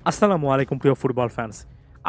আসসালামু আলাইকুম প্রিয় ফুটবল ফ্যান্স।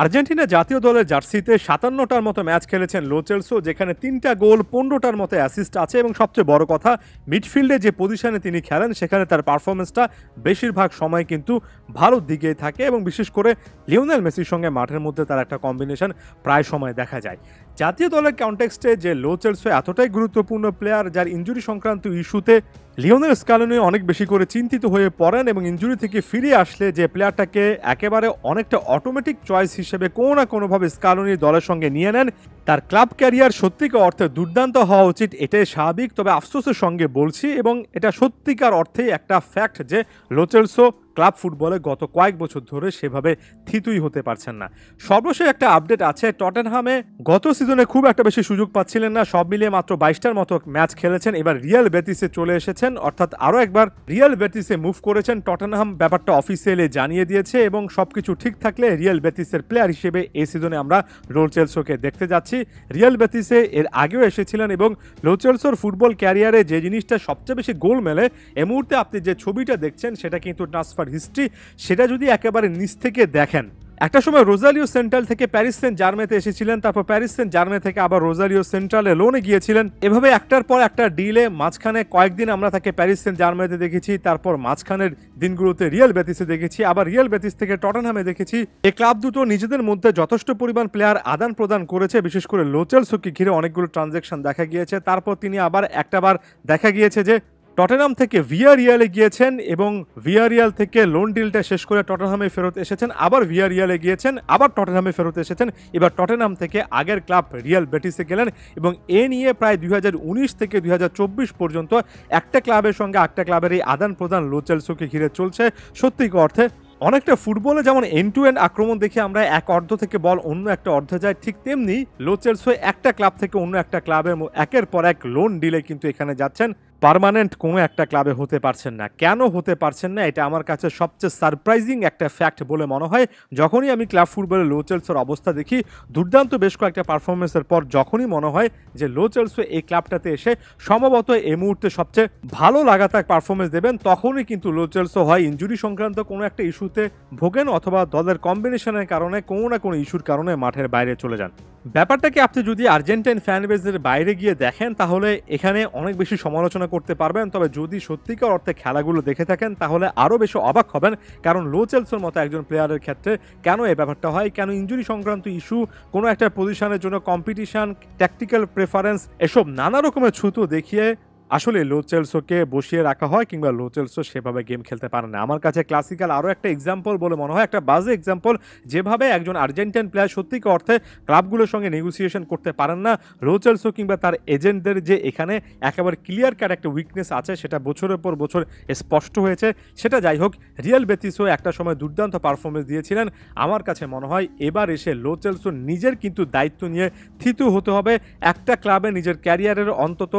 আর্জেন্টিনা জাতীয় দলের জার্সিতে ৫৭টার মতো ম্যাচ খেলেছেন লো চেলসো, যেখানে ৩টা গোল, ১৫টার মতো অ্যাসিস্ট আছে এবং সবচেয়ে বড় কথা মিডফিল্ডে যে পজিশনে তিনি খেলেন সেখানে তার পারফরমেন্সটা বেশিরভাগ সময় কিন্তু ভালোর দিকেই থাকে এবং বিশেষ করে লিওনেল মেসির সঙ্গে মাঠের মধ্যে তার একটা কম্বিনেশন প্রায় সময় দেখা যায়। জাতীয় দলের কনটেক্সটে যে লো চেলসো এতটাই গুরুত্বপূর্ণ প্লেয়ার, যার ইনজুরি সংক্রান্ত ইস্যুতে লিওনেল স্ক্যালোনি অনেক বেশি করে চিন্তিত হয়ে পড়েন এবং ইনজুরি থেকে ফিরে আসলে যে প্লেয়ারটাকে একেবারে অনেকটা অটোমেটিক চয়েস হিসেবে কোনো না কোনোভাবে স্ক্যালোনির দলের সঙ্গে নিয়ে নেন, তার ক্লাব ক্যারিয়ার সত্যিকার অর্থে দুর্দান্ত হওয়া উচিত, এটাই স্বাভাবিক। তবে আফসোসের সঙ্গে বলছি এবং এটা সত্যিকার অর্থেই একটা ফ্যাক্ট যে লো চেলসো ক্লাব ফুটবলে গত কয়েক বছর ধরে সেভাবে থিতুই হতে পারছেন না। সর্বশেষ একটা আপডেট আছে, টটেনহামে গত সিজনে খুব একটা বেশি সুযোগ পাচ্ছিলেন না, সব মিলিয়ে মাত্র ২২টার মতো ম্যাচ খেলেছেন, এবার রিয়াল বেতিসে চলে এসেছেন, অর্থাৎ আরও একবার রিয়াল বেতিসে মুভ করেছেন। টটেনহাম ব্যাপারটা অফিসিয়ালি জানিয়ে দিয়েছে এবং সবকিছু ঠিক থাকলে রিয়াল বেতিসের প্লেয়ার হিসেবে এই সিজনে আমরা লো চেলসোকে দেখতে যাচ্ছি। রিয়াল বেতিসে এর আগেও এসেছিলেন এবং লো চেলসোর ফুটবল ক্যারিয়ারে যে জিনিসটা সবচেয়ে বেশি গোল মেলে, এই মুহূর্তে আপনি যে ছবিটা দেখছেন সেটা কিন্তু ট্রান্সফার হিস্ট্রি। সেটা যদি একেবারে নিচ থেকে দেখেন, একটা সময় রোজারিও সেন্ট্রাল থেকে প্যারিস সেন্ট জার্মেতে এসেছিলেন, তারপর প্যারিস সেন্ট জার্মে থেকে আবার রোজারিও সেন্ট্রালে লোনে গিয়েছিলেন, এভাবে একটার পর একটা ডিলে মাঝখানে কয়েকদিন আমরা তাকে প্যারিস সেন্ট জার্মেতে দেখেছি, তারপর মাঝখানের দিনগুলোতে রিয়াল বেতিসে দেখেছি, আবার রিয়াল বেতিস থেকে টটেনহামে দেখেছি। এই ক্লাব দুটো নিজেদের মধ্যে যথেষ্ট পরিমাণ প্লেয়ার আদান প্রদান করেছে, বিশেষ করে লো চেলসোকে ঘিরে অনেকগুলো ট্রানজ্যাকশন দেখা গিয়েছে। তারপর তিনি আবার একটাবার দেখা গিয়েছে যে টটেনহাম থেকে ভিয়ারিয়ালে গিয়েছেন এবং ভিয়ারিয়াল থেকে লোন ডিলটা শেষ করে টটেনহামে ফেরত এসেছেন, আবার ভিয়ারিয়ালে গিয়েছেন, আবার টটেনহামে ফেরত এসেছেন, এবার টটেনহাম থেকে আগের ক্লাব রিয়াল বেটিসে গেলেন এবং এ নিয়ে প্রায় ২০১৯ থেকে ২০২৪ পর্যন্ত একটা ক্লাবের সঙ্গে একটা ক্লাবের এই আদান প্রদান লো চেলসোকে ঘিরে চলছে। সত্যিকার অর্থে অনেকটা ফুটবলে যেমন এন্ড টু এন্ড আক্রমণ দেখে আমরা এক অর্ধ থেকে বল অন্য একটা অর্ধে যায়, ঠিক তেমনি লো চেলসো একটা ক্লাব থেকে অন্য একটা ক্লাবের একের পর এক লোন ডিলে কিন্তু এখানে যাচ্ছেন, পার্মানেন্ট কোনো একটা ক্লাবে হতে পারছেন না। কেন হতে পারছেন না, এটা আমার কাছে সবচেয়ে সারপ্রাইজিং একটা ফ্যাক্ট বলে মনে হয়। যখনই আমি ক্লাব ফুটবলে লো চেলসোর অবস্থা দেখি, দুর্দান্ত বেশ কয়েকটা পারফরমেন্সের পর যখনই মনে হয় যে লো চেলসো এই ক্লাবটাতে এসে সম্ভবত এই মুহূর্তে সবচেয়ে ভালো লাগাতার পারফরমেন্স দেবেন, তখনই কিন্তু লো চেলসো হয় ইনজুরি সংক্রান্ত কোনো একটা ইস্যুতে ভোগেন অথবা দলের কম্বিনেশনের কারণে কোনো না কোনো ইস্যুর কারণে মাঠের বাইরে চলে যান। ব্যাপারটাকে আপনি যদি আর্জেন্টাইন ফ্যান বেজের বাইরে গিয়ে দেখেন তাহলে এখানে অনেক বেশি সমালোচনা করতে পারবেন, তবে যদি সত্যিকার অর্থে খেলাগুলো দেখে থাকেন তাহলে আরও বেশি অবাক হবেন। কারণ লো চেলসোর মতো একজন প্লেয়ারের ক্ষেত্রে কেন এই ব্যাপারটা হয়, কেন ইনজুরি সংক্রান্ত ইস্যু, কোনো একটা পজিশনের জন্য কম্পিটিশন, ট্যাকটিক্যাল প্রেফারেন্স, এসব নানা রকমের ছুতো দেখিয়ে আসলে লো চেলসোকে বসিয়ে রাখা হয় কিংবা লো চেলসো সেভাবে গেম খেলতে পারে না। আমার কাছে ক্লাসিক্যাল আরও একটা এক্সাম্পল বলে মনে হয়, একটা বাজে এক্সাম্পল, যেভাবে একজন আর্জেন্টাইন প্লেয়ার সত্যিকার অর্থে ক্লাবগুলোর সঙ্গে নেগোসিয়েশন করতে পারেন না, লো চেলসো কিংবা তার এজেন্টদের যে এখানে একেবারে ক্লিয়ার কাট একটা উইকনেস আছে সেটা বছরের পর বছর স্পষ্ট হয়েছে। সেটা যাই হোক, রিয়াল বেতিসও একটা সময় দুর্দান্ত পারফরমেন্স দিয়েছিলেন। আমার কাছে মনে হয় এবার এসে লো চেলসো নিজের কিন্তু দায়িত্ব নিয়ে থিতু হতে হবে, একটা ক্লাবে নিজের ক্যারিয়ারের অন্তত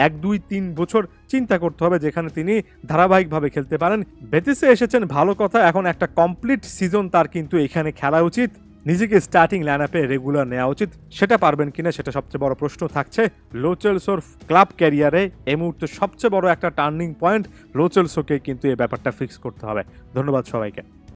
১-২-৩ বছর চিন্তা করতে হবে যেখানে তিনি ধারাবাহিকভাবে খেলতে পারেন। বেতিসে এসেছেন ভালো কথা, এখন একটা কমপ্লিট সিজন তার কিন্তু এখানে খেলা উচিত, নিজেকে স্টার্টিং লাইন আপে রেগুলার নেওয়া উচিত। সেটা পারবেন কিনা সেটা সবচেয়ে বড় প্রশ্ন থাকছে। লো চেলসোর ক্লাব ক্যারিয়ারে এই মুহূর্তে সবচেয়ে বড় একটা টার্নিং পয়েন্ট, লো চেলসোকে কিন্তু এই ব্যাপারটা ফিক্স করতে হবে। ধন্যবাদ সবাইকে।